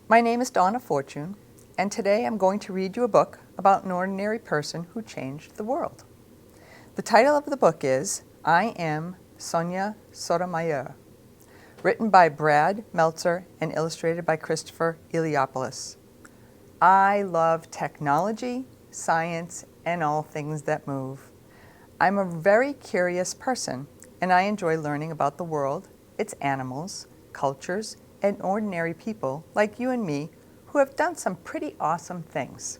My name is Donna Fortune, and today I'm going to read you a book about an ordinary person who changed the world. The title of the book is I Am Sonia Sotomayor, written by Brad Meltzer and illustrated by Christopher Iliopoulos. I love technology, science, and all things that move. I'm a very curious person, and I enjoy learning about the world, its animals, cultures, and ordinary people like you and me who have done some pretty awesome things.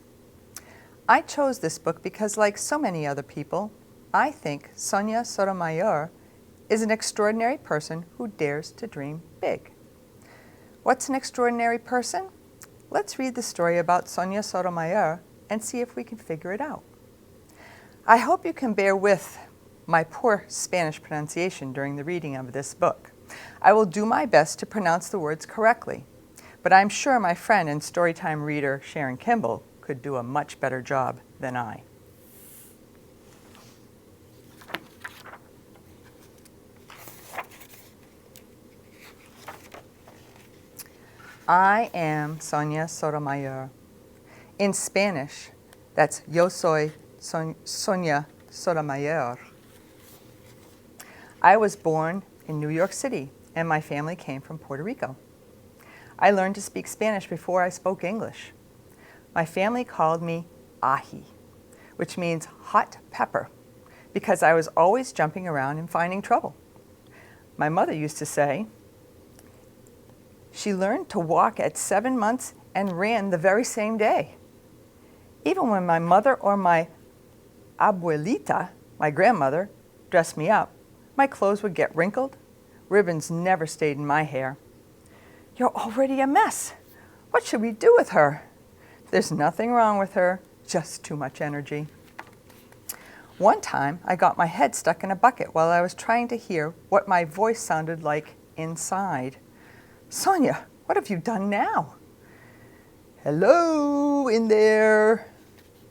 I chose this book because, like so many other people, I think Sonia Sotomayor is an extraordinary person who dares to dream big. What's an extraordinary person? Let's read the story about Sonia Sotomayor and see if we can figure it out. I hope you can bear with my poor Spanish pronunciation during the reading of this book. I will do my best to pronounce the words correctly, but I'm sure my friend and Storytime reader Sharon Kimball could do a much better job than I. I am Sonia Sotomayor. In Spanish, that's Yo soy Sonia Sotomayor. I was born in New York City, and my family came from Puerto Rico. I learned to speak Spanish before I spoke English. My family called me ají, which means hot pepper, because I was always jumping around and finding trouble. My mother used to say she learned to walk at 7 months and ran the very same day. Even when my mother or my abuelita, my grandmother, dressed me up, my clothes would get wrinkled. Ribbons never stayed in my hair. You're already a mess. What should we do with her? There's nothing wrong with her, just too much energy. One time, I got my head stuck in a bucket while I was trying to hear what my voice sounded like inside. Sonia, what have you done now? Hello in there.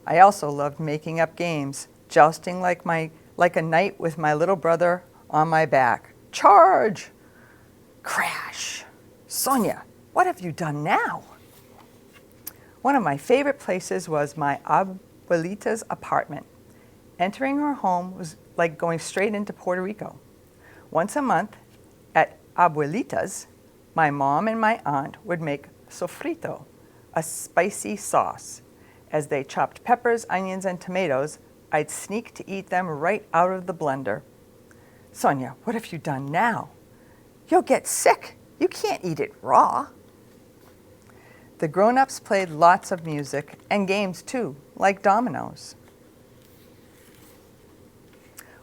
I also loved making up games, jousting like a knight with my little brother on my back. Charge! Crash! Sonia, what have you done now? One of my favorite places was my abuelita's apartment. Entering her home was like going straight into Puerto Rico. Once a month at abuelita's, my mom and my aunt would make sofrito, a spicy sauce. As they chopped peppers, onions, and tomatoes, I'd sneak to eat them right out of the blender. Sonia, what have you done now? You'll get sick. You can't eat it raw. The grown-ups played lots of music and games too, like dominoes.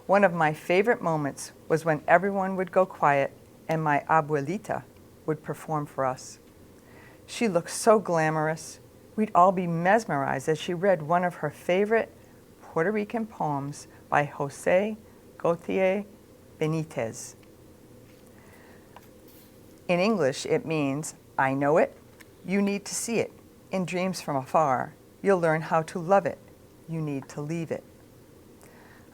One of my favorite moments was when everyone would go quiet and my abuelita would perform for us. She looked so glamorous. We'd all be mesmerized as she read one of her favorite Puerto Rican poems by Jose Gautier Benitez. In English, it means, I know it, you need to see it. In dreams from afar, you'll learn how to love it. You need to leave it.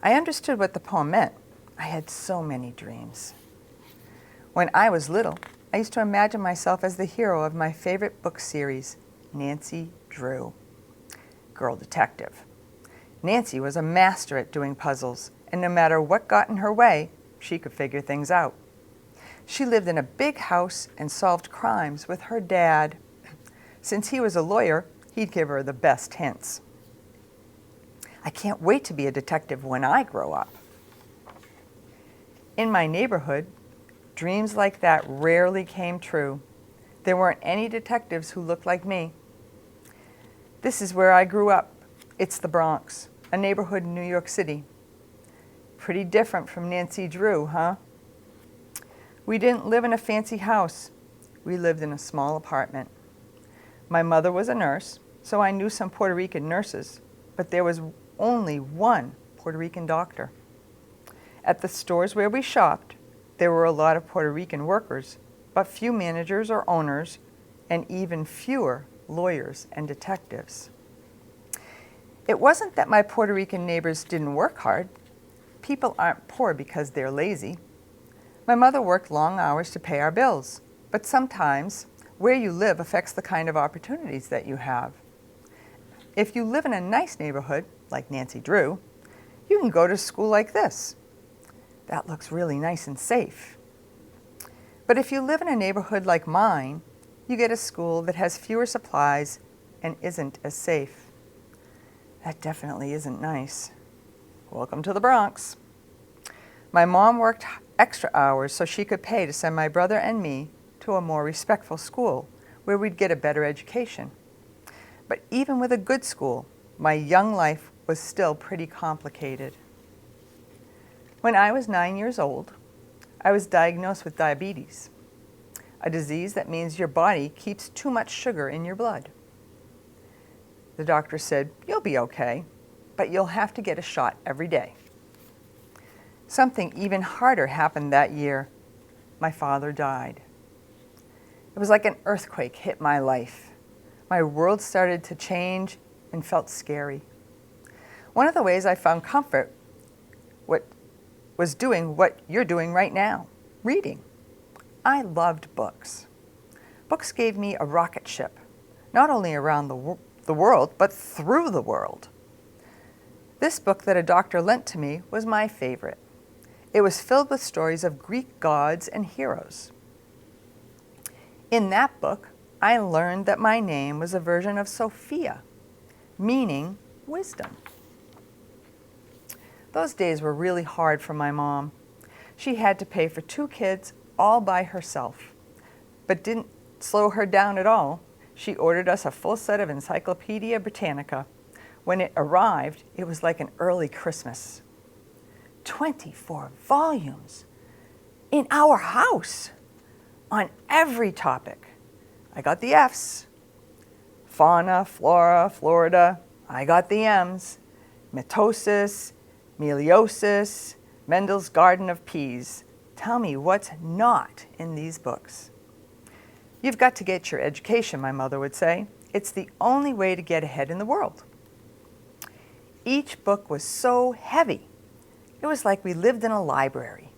I understood what the poem meant. I had so many dreams. When I was little, I used to imagine myself as the hero of my favorite book series, Nancy Drew, Girl Detective. Nancy was a master at doing puzzles, and no matter what got in her way, she could figure things out. She lived in a big house and solved crimes with her dad. Since he was a lawyer, he'd give her the best hints. I can't wait to be a detective when I grow up. In my neighborhood, dreams like that rarely came true. There weren't any detectives who looked like me. This is where I grew up. It's the Bronx, a neighborhood in New York City. Pretty different from Nancy Drew, huh? We didn't live in a fancy house. We lived in a small apartment. My mother was a nurse, so I knew some Puerto Rican nurses, but there was only one Puerto Rican doctor. At the stores where we shopped, there were a lot of Puerto Rican workers, but few managers or owners, and even fewer lawyers and detectives. It wasn't that my Puerto Rican neighbors didn't work hard. People aren't poor because they're lazy. My mother worked long hours to pay our bills, but sometimes, Where you live affects the kind of opportunities that you have. If you live in a nice neighborhood, like Nancy Drew, you can go to school like this. That looks really nice and safe. But if you live in a neighborhood like mine, you get a school that has fewer supplies and isn't as safe. That definitely isn't nice. Welcome to the Bronx. My mom worked extra hours so she could pay to send my brother and me to a more respectful school where we'd get a better education. But even with a good school, my young life was still pretty complicated. When I was 9 years old, I was diagnosed with diabetes, a disease that means your body keeps too much sugar in your blood. The doctor said, "You'll be okay, but you'll have to get a shot every day." Something even harder happened that year. My father died. It was like an earthquake hit my life. My world started to change and felt scary. One of the ways I found comfort was doing what you're doing right now, reading. I loved books. Books gave me a rocket ship, not only around the world, but through the world. This book that a doctor lent to me was my favorite. It was filled with stories of Greek gods and heroes. In that book, I learned that my name was a version of Sophia, meaning wisdom. Those days were really hard for my mom. She had to pay for 2 kids all by herself, but didn't slow her down at all. She ordered us a full set of Encyclopedia Britannica. When it arrived, it was like an early Christmas. 24 volumes in our house on every topic. I got the F's. Fauna, flora, Florida. I got the M's. Mitosis, meiosis, Mendel's Garden of Peas. Tell me what's not in these books. You've got to get your education, my mother would say. It's the only way to get ahead in the world. Each book was so heavy. It was like we lived in a library.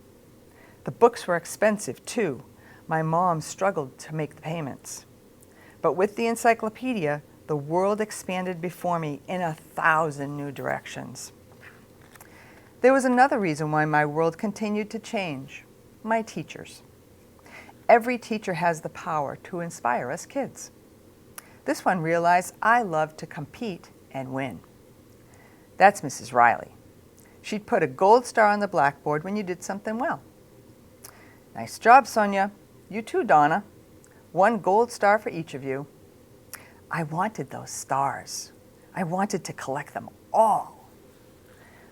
The books were expensive, too. My mom struggled to make the payments. But with the encyclopedia, the world expanded before me in 1,000 new directions. There was another reason why my world continued to change: my teachers. Every teacher has the power to inspire us kids. This one realized I loved to compete and win. That's Mrs. Riley. She'd put a gold star on the blackboard when you did something well. Nice job, Sonia. You too, Donna. 1 gold star for each of you. I wanted those stars. I wanted to collect them all.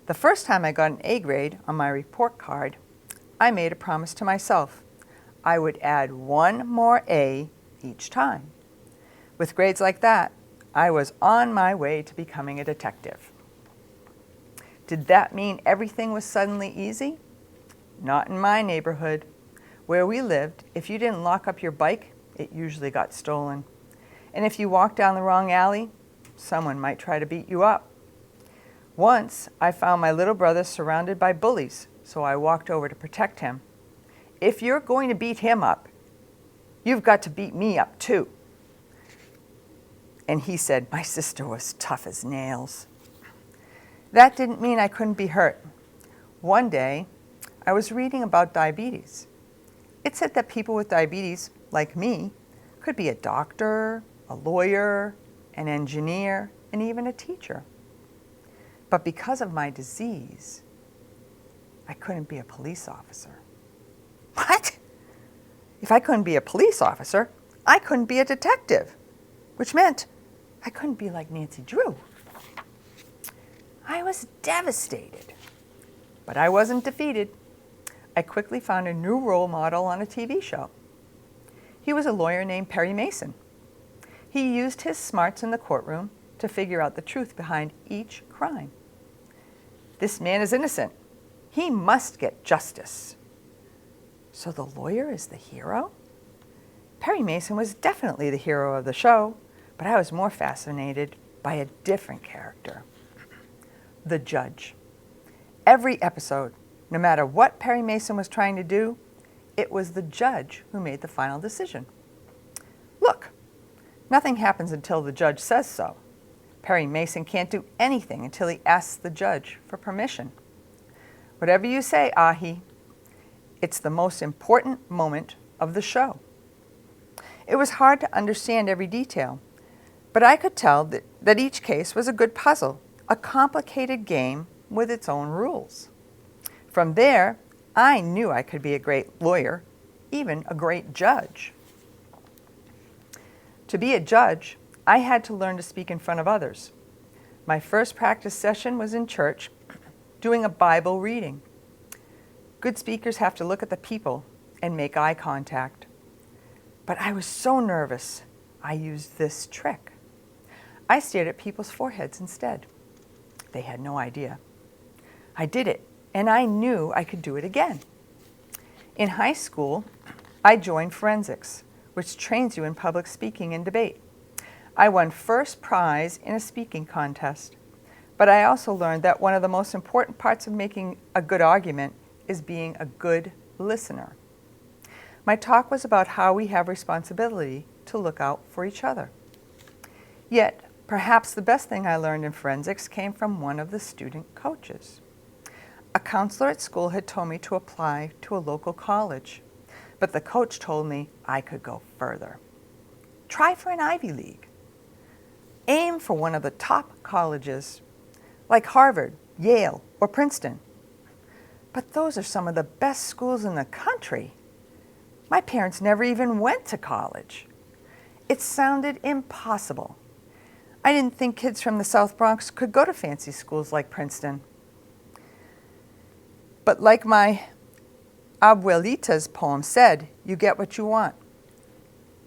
The first time I got an A grade on my report card, I made a promise to myself. I would add 1 more A each time. With grades like that, I was on my way to becoming a detective. Did that mean everything was suddenly easy? Not in my neighborhood. Where we lived, if you didn't lock up your bike, it usually got stolen. And if you walked down the wrong alley, someone might try to beat you up. Once, I found my little brother surrounded by bullies, so I walked over to protect him. If you're going to beat him up, you've got to beat me up too. And he said, my sister was tough as nails. That didn't mean I couldn't be hurt. One day, I was reading about diabetes. It said that people with diabetes, like me, could be a doctor, a lawyer, an engineer, and even a teacher. But because of my disease, I couldn't be a police officer. What? If I couldn't be a police officer, I couldn't be a detective, which meant I couldn't be like Nancy Drew. I was devastated, but I wasn't defeated. I quickly found a new role model on a TV show. He was a lawyer named Perry Mason. He used his smarts in the courtroom to figure out the truth behind each crime. This man is innocent. He must get justice. So the lawyer is the hero? Perry Mason was definitely the hero of the show, but I was more fascinated by a different character. The judge. Every episode, no matter what Perry Mason was trying to do, it was the judge who made the final decision. Nothing happens until the judge says so. Perry Mason can't do anything until he asks the judge for permission. Whatever you say, Ahi, it's the most important moment of the show. It was hard to understand every detail, but I could tell that each case was a good puzzle, a complicated game with its own rules. From there, I knew I could be a great lawyer, even a great judge. To be a judge, I had to learn to speak in front of others. My first practice session was in church, doing a Bible reading. Good speakers have to look at the people and make eye contact. But I was so nervous, I used this trick. I stared at people's foreheads instead. They had no idea. I did it, and I knew I could do it again. In high school, I joined forensics, which trains you in public speaking and debate. I won first prize in a speaking contest, but I also learned that one of the most important parts of making a good argument is being a good listener. My talk was about how we have responsibility to look out for each other. Yet, perhaps the best thing I learned in forensics came from one of the student coaches. A counselor at school had told me to apply to a local college, but the coach told me I could go further. Try for an Ivy League. Aim for one of the top colleges, like Harvard, Yale, or Princeton. But those are some of the best schools in the country. My parents never even went to college. It sounded impossible. I didn't think kids from the South Bronx could go to fancy schools like Princeton. But like my abuelita's poem said, you get what you want.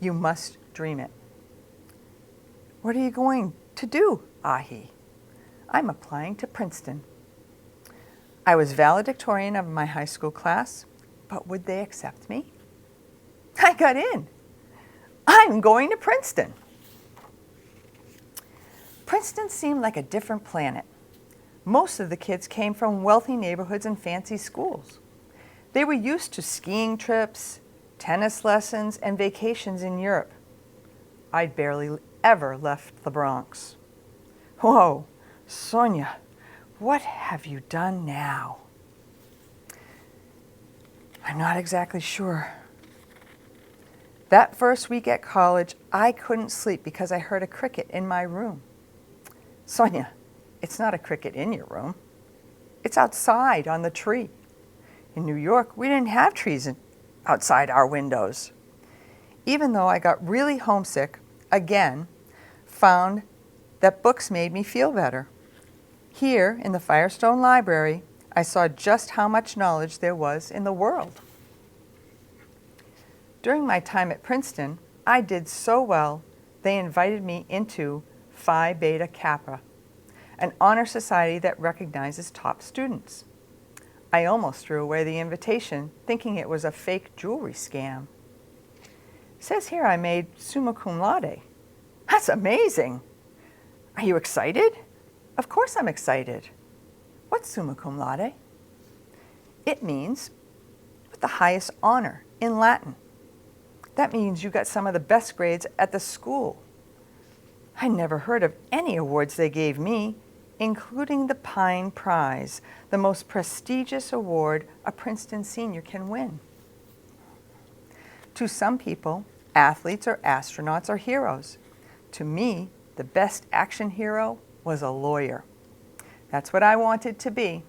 You must dream it. What are you going to do, Ahi? I'm applying to Princeton. I was valedictorian of my high school class, but would they accept me? I got in. I'm going to Princeton. Princeton seemed like a different planet. Most of the kids came from wealthy neighborhoods and fancy schools. They were used to skiing trips, tennis lessons, and vacations in Europe. I'd barely ever left the Bronx. Whoa, Sonia, what have you done now? I'm not exactly sure. That first week at college, I couldn't sleep because I heard a cricket in my room. Sonia, it's not a cricket in your room. It's outside on the tree. In New York, we didn't have trees outside our windows. Even though I got really homesick, again, found that books made me feel better. Here in the Firestone Library, I saw just how much knowledge there was in the world. During my time at Princeton, I did so well, they invited me into Phi Beta Kappa, an honor society that recognizes top students. I almost threw away the invitation, thinking it was a fake jewelry scam. It says here I made summa cum laude. That's amazing. Are you excited? Of course I'm excited. What's summa cum laude? It means with the highest honor in Latin. That means you got some of the best grades at the school. I never heard of any awards they gave me, including the Pine Prize, the most prestigious award a Princeton senior can win. To some people, athletes or astronauts are heroes. To me, the best action hero was a lawyer. That's what I wanted to be.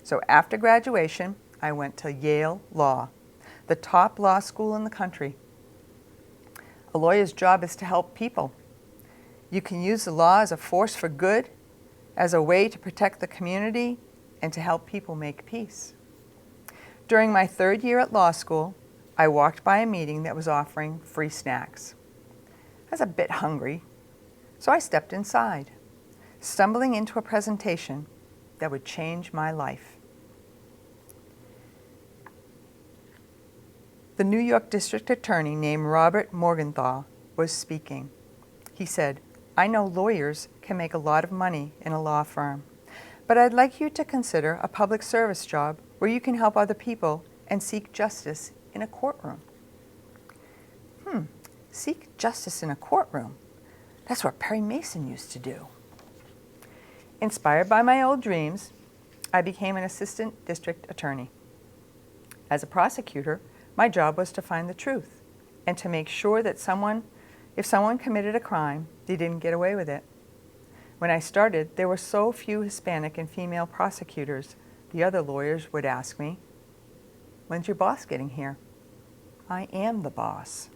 So after graduation, I went to Yale Law, the top law school in the country. A lawyer's job is to help people. You can use the law as a force for good, as a way to protect the community, and to help people make peace. During my third year at law school, I walked by a meeting that was offering free snacks. I was a bit hungry, so I stepped inside, stumbling into a presentation that would change my life. The New York District Attorney named Robert Morgenthau was speaking. He said, I know lawyers can make a lot of money in a law firm, but I'd like you to consider a public service job where you can help other people and seek justice in a courtroom. seek justice in a courtroom. That's what Perry Mason used to do. Inspired by my old dreams, I became an assistant district attorney. As a prosecutor, my job was to find the truth and to make sure that if someone committed a crime, they didn't get away with it. When I started, there were so few Hispanic and female prosecutors, the other lawyers would ask me, "When's your boss getting here?" I am the boss.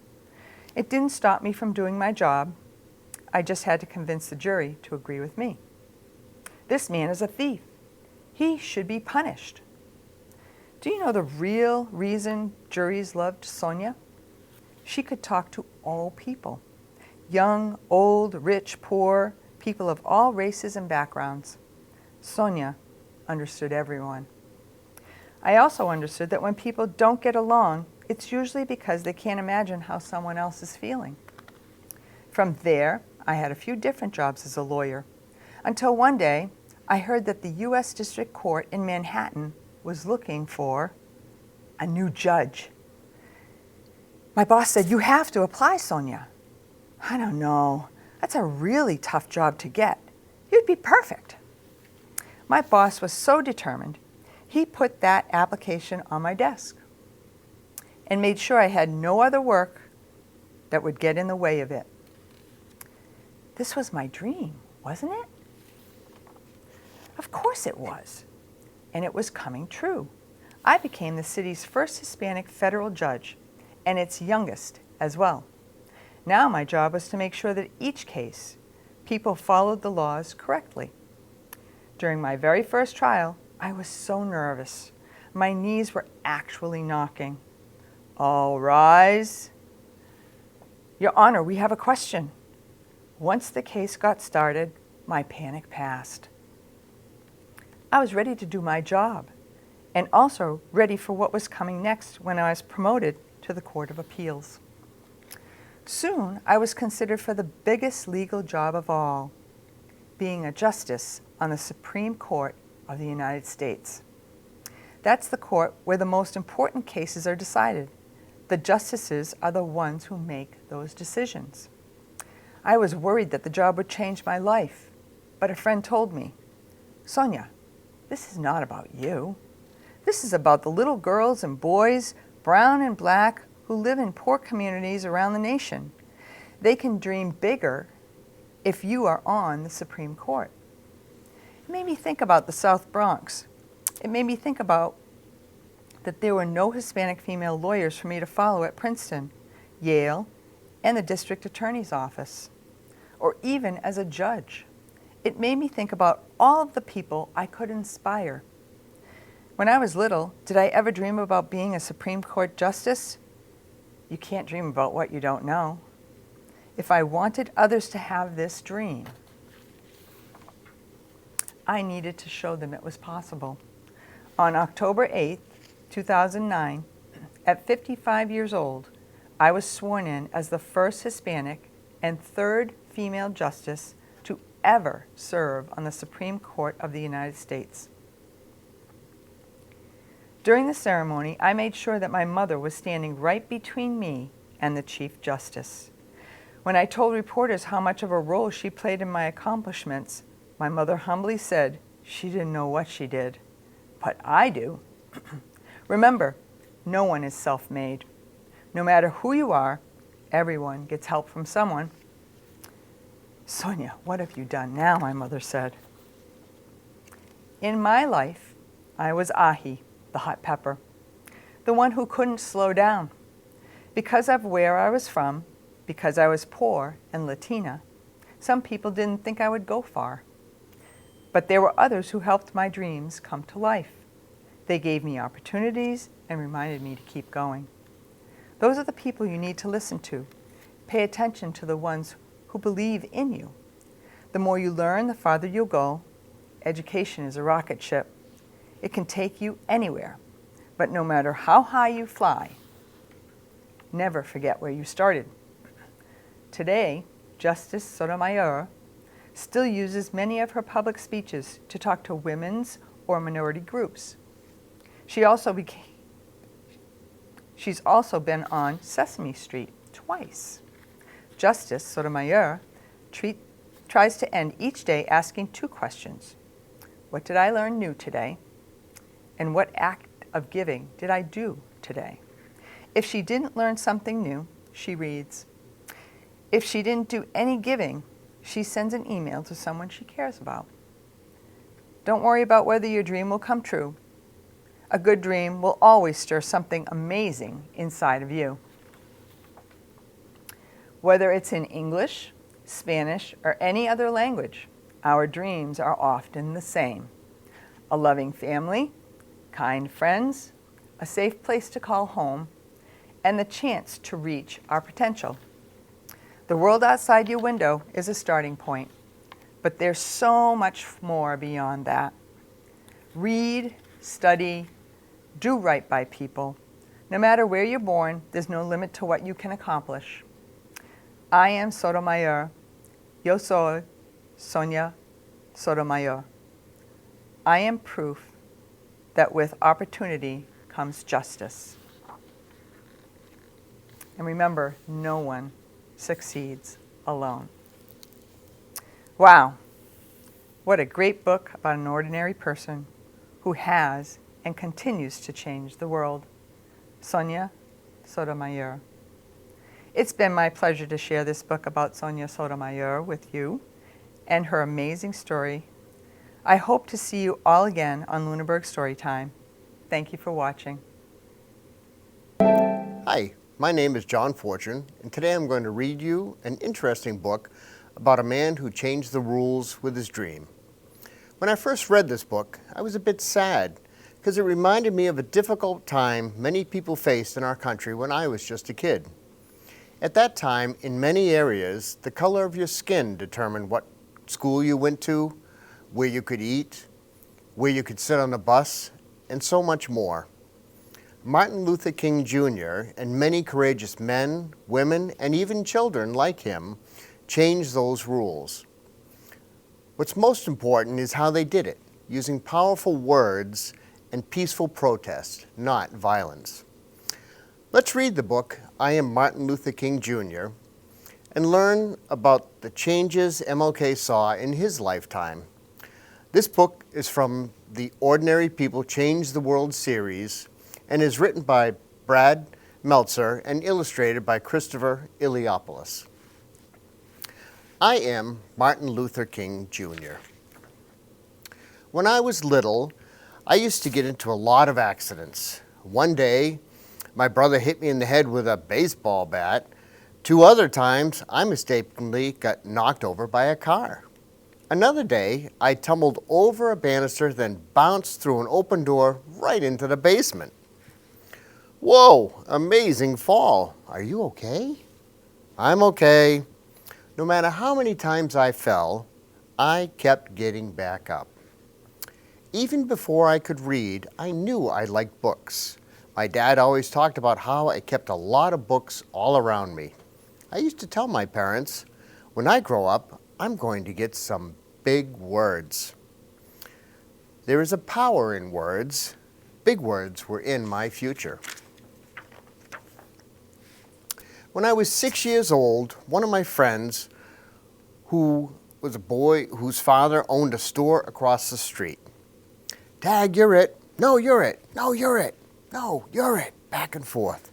It didn't stop me from doing my job. I just had to convince the jury to agree with me. This man is a thief. He should be punished. Do you know the real reason juries loved Sonia? She could talk to all people. Young, old, rich, poor, people of all races and backgrounds. Sonia understood everyone. I also understood that when people don't get along, it's usually because they can't imagine how someone else is feeling. From there, I had a few different jobs as a lawyer, until one day I heard that the U.S. District Court in Manhattan was looking for a new judge. My boss said, "You have to apply, Sonia." I don't know. That's a really tough job to get. You'd be perfect. My boss was so determined, he put that application on my desk and made sure I had no other work that would get in the way of it. This was my dream, wasn't it? Of course it was. And it was coming true. I became the city's first Hispanic federal judge, and its youngest as well. Now my job was to make sure that each case, people followed the laws correctly. During my very first trial, I was so nervous. My knees were actually knocking. All rise. Your Honor, we have a question. Once the case got started, my panic passed. I was ready to do my job, and also ready for what was coming next when I was promoted to the Court of Appeals. Soon, I was considered for the biggest legal job of all, being a justice on the Supreme Court of the United States. That's the court where the most important cases are decided. The justices are the ones who make those decisions. I was worried that the job would change my life, but a friend told me, "Sonia, this is not about you. This is about the little girls and boys, brown and black, who live in poor communities around the nation. They can dream bigger if you are on the Supreme Court." It made me think about the South Bronx. It made me think about that there were no Hispanic female lawyers for me to follow at Princeton, Yale, and the district attorney's office, or even as a judge. It made me think about all of the people I could inspire. When I was little, did I ever dream about being a Supreme Court justice? You can't dream about what you don't know. If I wanted others to have this dream, I needed to show them it was possible. On October 8th, 2009, at 55 years old, I was sworn in as the first Hispanic and third female justice to ever serve on the Supreme Court of the United States. During the ceremony, I made sure that my mother was standing right between me and the Chief Justice. When I told reporters how much of a role she played in my accomplishments, my mother humbly said she didn't know what she did, but I do. Remember, no one is self-made. No matter who you are, everyone gets help from someone. "Sonia, what have you done now?" my mother said. In my life, I was ahi, the hot pepper, the one who couldn't slow down. Because of where I was from, because I was poor and Latina, some people didn't think I would go far. But there were others who helped my dreams come to life. They gave me opportunities and reminded me to keep going. Those are the people you need to listen to. Pay attention to the ones who believe in you. The more you learn, the farther you'll go. Education is a rocket ship. It can take you anywhere. But no matter how high you fly, never forget where you started. Today, Justice Sotomayor still uses many of her public speeches to talk to women's or minority groups. She's also been on Sesame Street twice. Justice, Sotomayor, tries to end each day asking 2 questions. What did I learn new today? And what act of giving did I do today? If she didn't learn something new, she reads. If she didn't do any giving, she sends an email to someone she cares about. Don't worry about whether your dream will come true. A good dream will always stir something amazing inside of you. Whether it's in English, Spanish, or any other language, our dreams are often the same. A loving family, kind friends, a safe place to call home, and the chance to reach our potential. The world outside your window is a starting point, but there's so much more beyond that. Read, study, do right by people. No matter where you're born, there's no limit to what you can accomplish. I am Sotomayor. Yo soy Sonia Sotomayor. I am proof that with opportunity comes justice. And remember, no one succeeds alone. Wow, what a great book about an ordinary person who has and continues to change the world. Sonia Sotomayor. It's been my pleasure to share this book about Sonia Sotomayor with you and her amazing story. I hope to see you all again on Lunenburg Storytime. Thank you for watching. Hi, my name is John Fortune, and today I'm going to read you an interesting book about a man who changed the rules with his dream. When I first read this book, I was a bit sad because it reminded me of a difficult time many people faced in our country when I was just a kid. At that time, in many areas, the color of your skin determined what school you went to, where you could eat, where you could sit on the bus, and so much more. Martin Luther King Jr. and many courageous men, women, and even children like him changed those rules. What's most important is how they did it, using powerful words and peaceful protest, not violence. Let's read the book, I Am Martin Luther King Jr., and learn about the changes MLK saw in his lifetime. This book is from the Ordinary People Change the World series and is written by Brad Meltzer and illustrated by Christopher Iliopoulos. I am Martin Luther King Jr. When I was little, I used to get into a lot of accidents. One day, my brother hit me in the head with a baseball bat. 2 other times, I mistakenly got knocked over by a car. Another day, I tumbled over a banister, then bounced through an open door right into the basement. Whoa, amazing fall. Are you okay? I'm okay. No matter how many times I fell, I kept getting back up. Even before I could read, I knew I liked books. My dad always talked about how I kept a lot of books all around me. I used to tell my parents, when I grow up, I'm going to get some big words. There is a power in words. Big words were in my future. When I was 6 years old, one of my friends, who was a boy whose father owned a store across the street. Dad, you're it. No, you're it. No, you're it. No, you're it. Back and forth.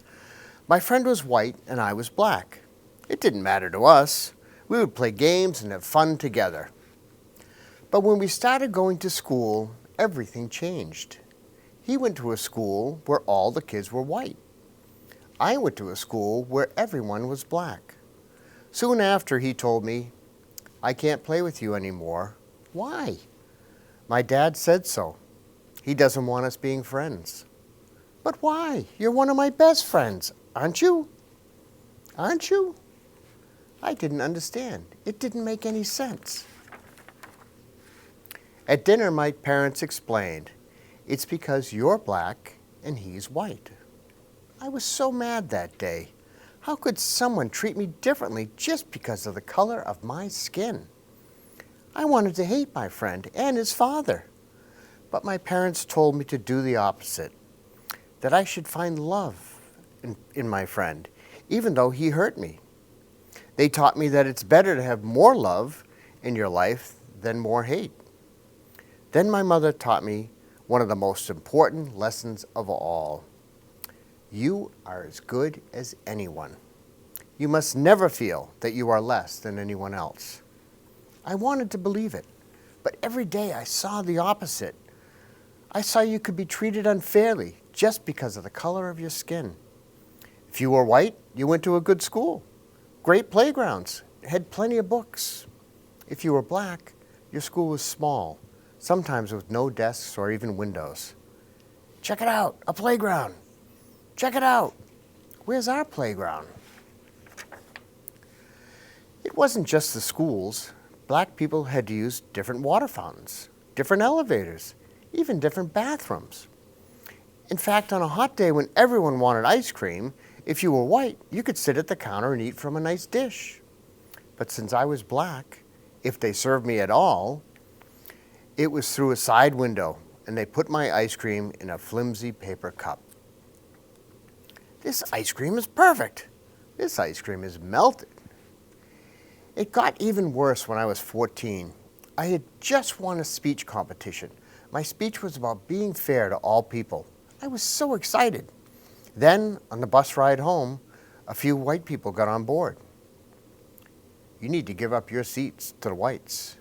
My friend was white and I was black. It didn't matter to us. We would play games and have fun together. But when we started going to school, everything changed. He went to a school where all the kids were white. I went to a school where everyone was black. Soon after, he told me, I can't play with you anymore. Why? My dad said so. He doesn't want us being friends. But why? You're one of my best friends, aren't you? Aren't you? I didn't understand. It didn't make any sense. At dinner, my parents explained, it's because you're black and he's white. I was so mad that day. How could someone treat me differently just because of the color of my skin? I wanted to hate my friend and his father. But my parents told me to do the opposite, that I should find love in my friend, even though he hurt me. They taught me that it's better to have more love in your life than more hate. Then my mother taught me one of the most important lessons of all. You are as good as anyone. You must never feel that you are less than anyone else. I wanted to believe it, but every day I saw the opposite. I saw you could be treated unfairly just because of the color of your skin. If you were white, you went to a good school, great playgrounds, had plenty of books. If you were black, your school was small, sometimes with no desks or even windows. Check it out, a playground. Check it out. Where's our playground? It wasn't just the schools. Black people had to use different water fountains, different elevators, even different bathrooms. In fact, on a hot day when everyone wanted ice cream, if you were white, you could sit at the counter and eat from a nice dish. But since I was black, if they served me at all, it was through a side window, and they put my ice cream in a flimsy paper cup. This ice cream is perfect. This ice cream is melted. It got even worse when I was 14. I had just won a speech competition. My speech was about being fair to all people. I was so excited. Then, on the bus ride home, a few white people got on board. You need to give up your seats to the whites.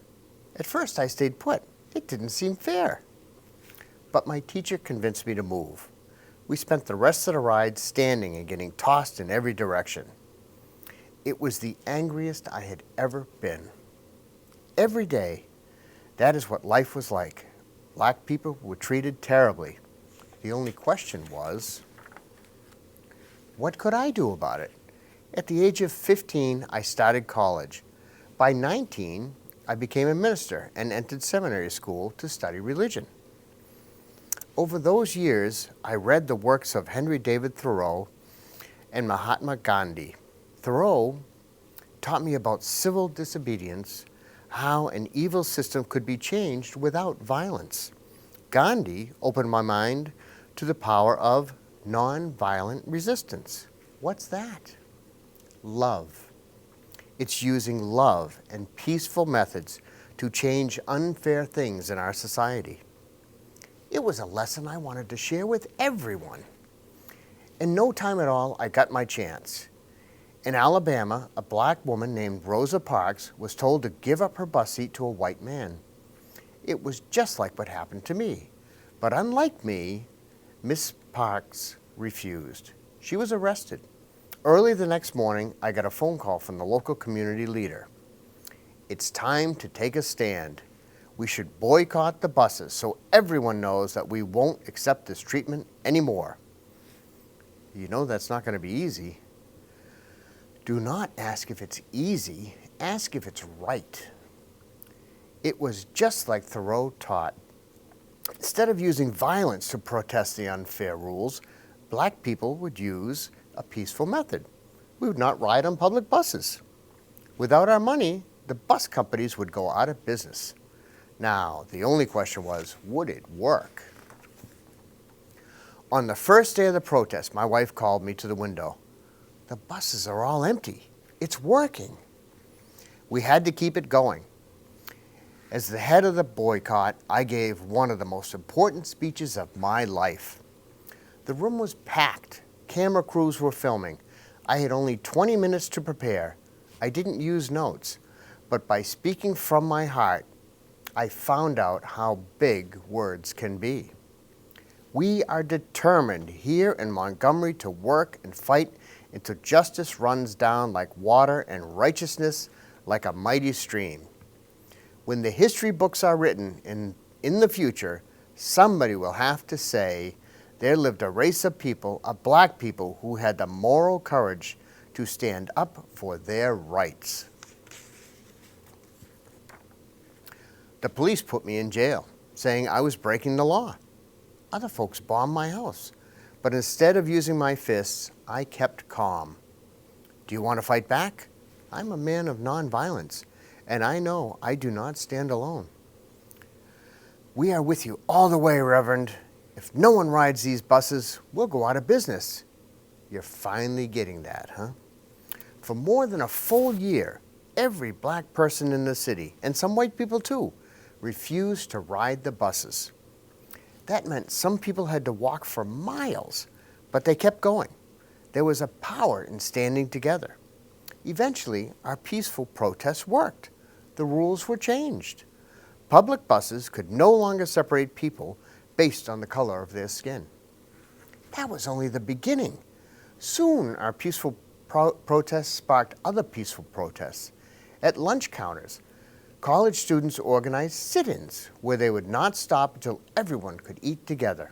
At first, I stayed put. It didn't seem fair. But my teacher convinced me to move. We spent the rest of the ride standing and getting tossed in every direction. It was the angriest I had ever been. Every day, that is what life was like. Black people were treated terribly. The only question was, what could I do about it? At the age of 15, I started college. By 19, I became a minister and entered seminary school to study religion. Over those years, I read the works of Henry David Thoreau and Mahatma Gandhi. Thoreau taught me about civil disobedience, how an evil system could be changed without violence. Gandhi opened my mind to the power of nonviolent resistance. What's that? Love. It's using love and peaceful methods to change unfair things in our society. It was a lesson I wanted to share with everyone. In no time at all, I got my chance. In Alabama, a black woman named Rosa Parks was told to give up her bus seat to a white man. It was just like what happened to me. But unlike me, Miss Parks refused. She was arrested. Early the next morning, I got a phone call from the local community leader. It's time to take a stand. We should boycott the buses so everyone knows that we won't accept this treatment anymore. You know that's not going to be easy. Do not ask if it's easy, ask if it's right. It was just like Thoreau taught. Instead of using violence to protest the unfair rules, black people would use a peaceful method. We would not ride on public buses. Without our money, the bus companies would go out of business. Now, the only question was, would it work? On the first day of the protest, my wife called me to the window. The buses are all empty. It's working. We had to keep it going. As the head of the boycott, I gave one of the most important speeches of my life. The room was packed. Camera crews were filming. I had only 20 minutes to prepare. I didn't use notes, but by speaking from my heart, I found out how big words can be. We are determined here in Montgomery to work and fight until justice runs down like water and righteousness like a mighty stream. When the history books are written in the future, somebody will have to say there lived a race of people, of black people, who had the moral courage to stand up for their rights. The police put me in jail, saying I was breaking the law. Other folks bombed my house. But instead of using my fists, I kept calm. Do you want to fight back? I'm a man of nonviolence, and I know I do not stand alone. We are with you all the way, Reverend. If no one rides these buses, we'll go out of business. You're finally getting that, huh? For more than a full year, every black person in the city, and some white people too, refused to ride the buses. That meant some people had to walk for miles, but they kept going. There was a power in standing together. Eventually, our peaceful protests worked. The rules were changed. Public buses could no longer separate people based on the color of their skin. That was only the beginning. Soon, our peaceful protests sparked other peaceful protests. At lunch counters, college students organized sit-ins where they would not stop until everyone could eat together.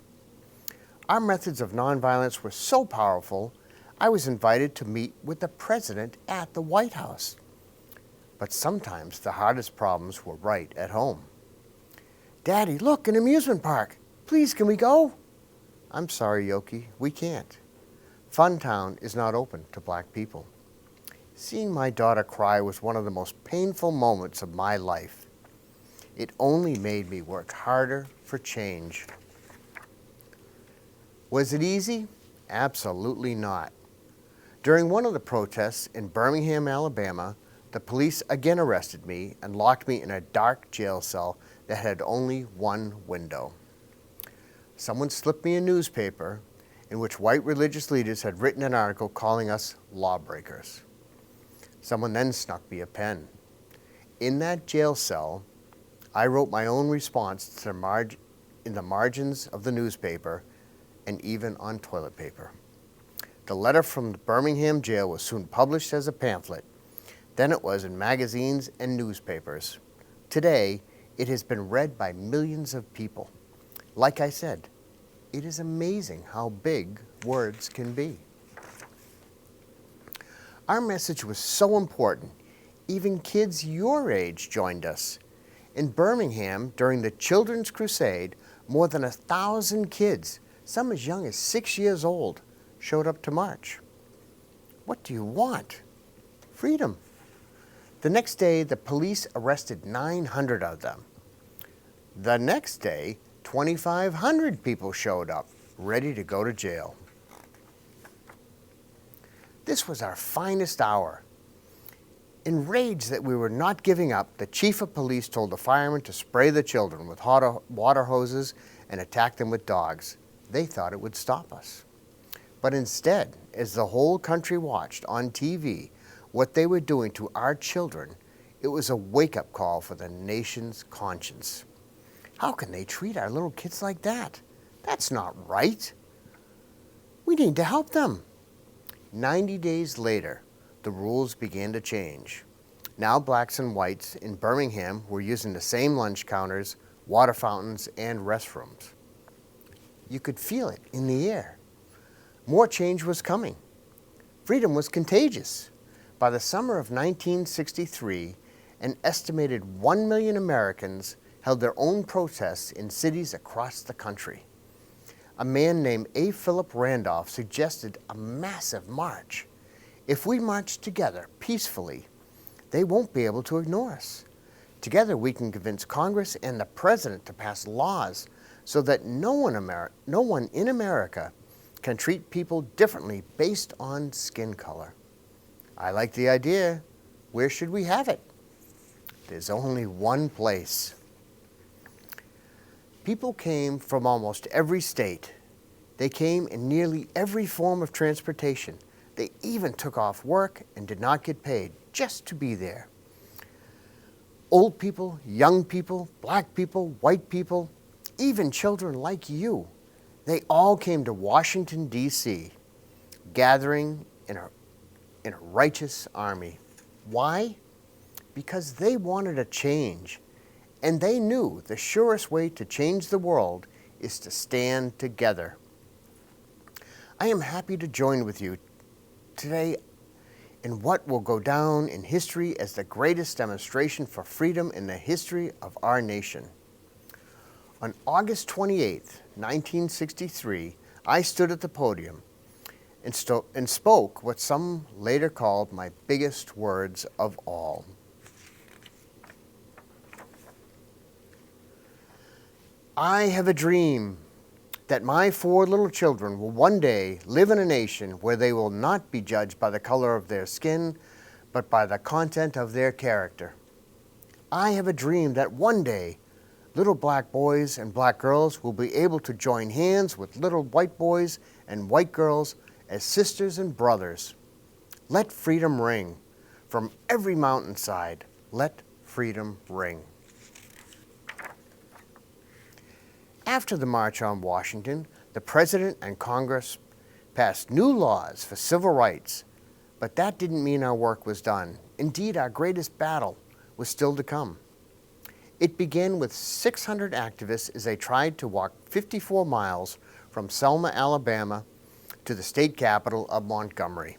Our methods of nonviolence were so powerful, I was invited to meet with the president at the White House. But sometimes the hardest problems were right at home. "Daddy, look, an amusement park. Please, can we go?" "I'm sorry, Yoki, we can't. Funtown is not open to black people." Seeing my daughter cry was one of the most painful moments of my life. It only made me work harder for change. Was it easy? Absolutely not. During one of the protests in Birmingham, Alabama, the police again arrested me and locked me in a dark jail cell that had only one window. Someone slipped me a newspaper in which white religious leaders had written an article calling us lawbreakers. Someone then snuck me a pen. In that jail cell, I wrote my own response in the margins of the newspaper and even on toilet paper. The letter from the Birmingham jail was soon published as a pamphlet. Then it was in magazines and newspapers. Today, it has been read by millions of people. Like I said, it is amazing how big words can be. Our message was so important, even kids your age joined us. In Birmingham, during the Children's Crusade, more than 1,000 kids, some as young as 6 years old, showed up to march. What do you want? Freedom. The next day, the police arrested 900 of them. The next day, 2,500 people showed up, ready to go to jail. This was our finest hour. Enraged that we were not giving up, the chief of police told the firemen to spray the children with hot water hoses and attack them with dogs. They thought it would stop us. But instead, as the whole country watched on TV what they were doing to our children, it was a wake-up call for the nation's conscience. How can they treat our little kids like that? That's not right. We need to help them. 90 days later, the rules began to change. Now blacks and whites in Birmingham were using the same lunch counters, water fountains, and restrooms. You could feel it in the air. More change was coming. Freedom was contagious. By the summer of 1963, an estimated 1 million Americans held their own protests in cities across the country. A man named A. Philip Randolph suggested a massive march. If we march together peacefully, they won't be able to ignore us. Together we can convince Congress and the President to pass laws so that no one in America can treat people differently based on skin color. I like the idea. Where should we have it? There's only one place. People came from almost every state. They came in nearly every form of transportation. They even took off work and did not get paid just to be there. Old people, young people, black people, white people, even children like you, they all came to Washington, D.C., gathering in a righteous army. Why? Because they wanted a change, and they knew the surest way to change the world is to stand together. I am happy to join with you today in what will go down in history as the greatest demonstration for freedom in the history of our nation. On August 28, 1963, I stood at the podium and spoke what some later called my biggest words of all. I have a dream that my 4 little children will one day live in a nation where they will not be judged by the color of their skin, but by the content of their character. I have a dream that one day little black boys and black girls will be able to join hands with little white boys and white girls as sisters and brothers. Let freedom ring. From every mountainside, let freedom ring. After the March on Washington, the President and Congress passed new laws for civil rights, but that didn't mean our work was done. Indeed, our greatest battle was still to come. It began with 600 activists as they tried to walk 54 miles from Selma, Alabama, to the state capital of Montgomery.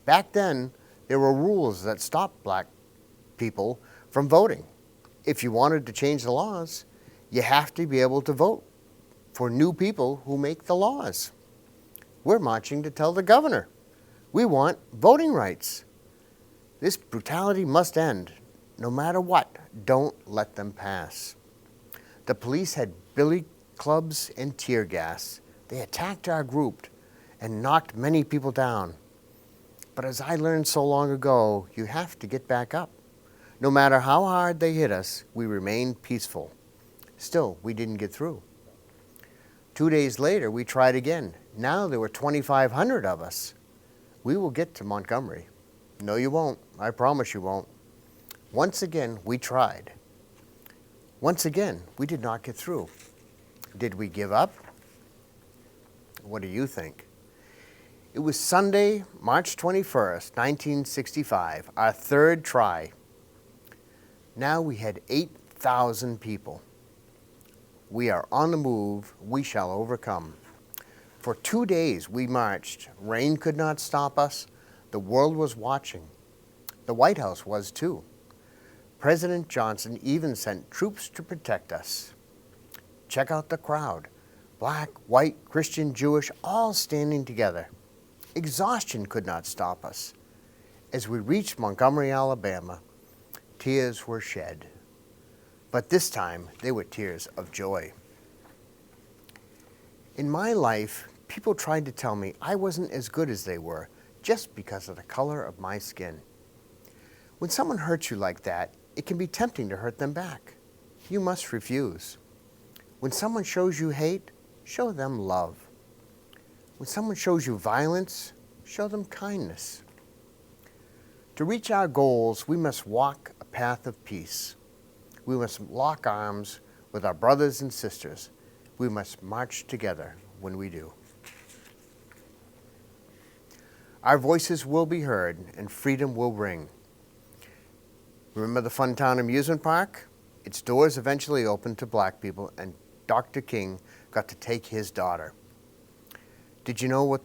Back then, there were rules that stopped black people from voting. If you wanted to change the laws, you have to be able to vote for new people who make the laws. We're marching to tell the governor, we want voting rights. This brutality must end. No matter what, don't let them pass. The police had billy clubs and tear gas. They attacked our group and knocked many people down. But as I learned so long ago, you have to get back up. No matter how hard they hit us, we remained peaceful. Still, we didn't get through. 2 days later, we tried again. Now there were 2,500 of us. We will get to Montgomery. No, you won't. I promise you won't. Once again, we tried. Once again, we did not get through. Did we give up? What do you think? It was Sunday, March 21st, 1965, our third try. Now we had 8,000 people. We are on the move. We shall overcome. For 2 days we marched. Rain could not stop us. The world was watching. The White House was too. President Johnson even sent troops to protect us. Check out the crowd. Black, white, Christian, Jewish, all standing together. Exhaustion could not stop us. As we reached Montgomery, Alabama, tears were shed. But this time, they were tears of joy. In my life, people tried to tell me I wasn't as good as they were just because of the color of my skin. When someone hurts you like that, it can be tempting to hurt them back. You must refuse. When someone shows you hate, show them love. When someone shows you violence, show them kindness. To reach our goals, we must walk a path of peace. We must lock arms with our brothers and sisters. We must march together when we do. Our voices will be heard and freedom will ring. Remember the Funtown Amusement Park? Its doors eventually opened to black people, and Dr. King got to take his daughter. Did you know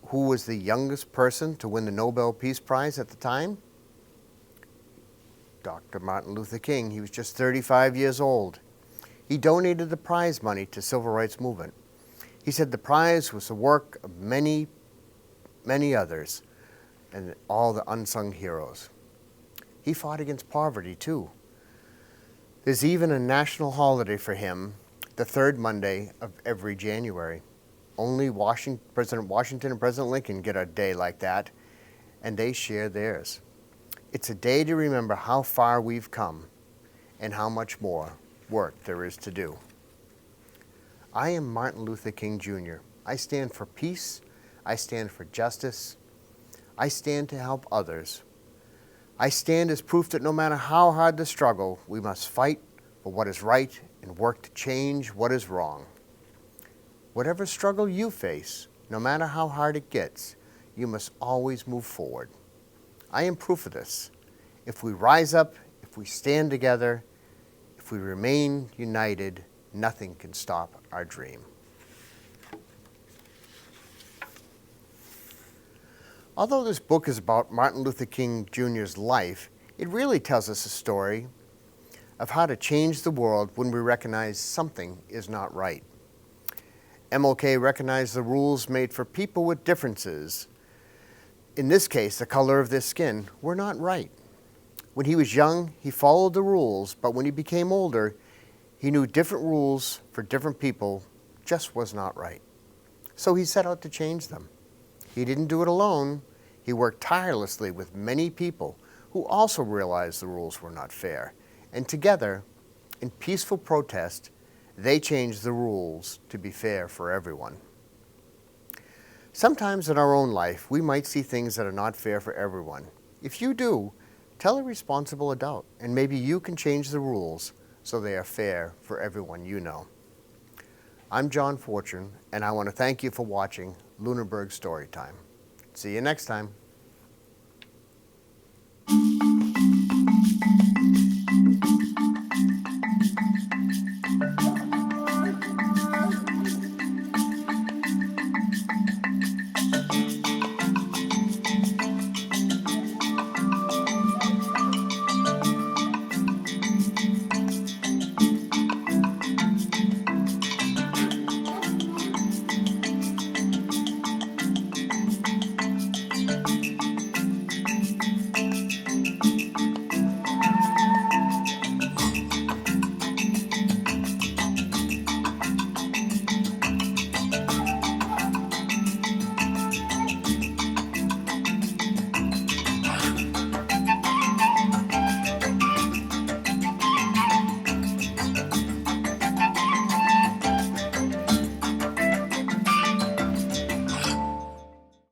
who was the youngest person to win the Nobel Peace Prize at the time? Dr. Martin Luther King. He was just 35 years old. He donated the prize money to civil rights movement. He said the prize was the work of many, many others and all the unsung heroes. He fought against poverty too. There's even a national holiday for him, the third Monday of every January. Only President Washington and President Lincoln get a day like that, and they share theirs. It's a day to remember how far we've come and how much more work there is to do. I am Martin Luther King Jr. I stand for peace. I stand for justice. I stand to help others. I stand as proof that no matter how hard the struggle, we must fight for what is right and work to change what is wrong. Whatever struggle you face, no matter how hard it gets, you must always move forward. I am proof of this. If we rise up, if we stand together, if we remain united, nothing can stop our dream. Although this book is about Martin Luther King Jr.'s life, it really tells us a story of how to change the world when we recognize something is not right. MLK recognized the rules made for people with differences, in this case, the color of their skin, were not right. When he was young, he followed the rules, but when he became older, he knew different rules for different people just was not right. So he set out to change them. He didn't do it alone. He worked tirelessly with many people who also realized the rules were not fair. And together, in peaceful protest, they changed the rules to be fair for everyone. Sometimes in our own life, we might see things that are not fair for everyone. If you do, tell a responsible adult, and maybe you can change the rules so they are fair for everyone you know. I'm John Fortune, and I want to thank you for watching Lunenburg Storytime. See you next time.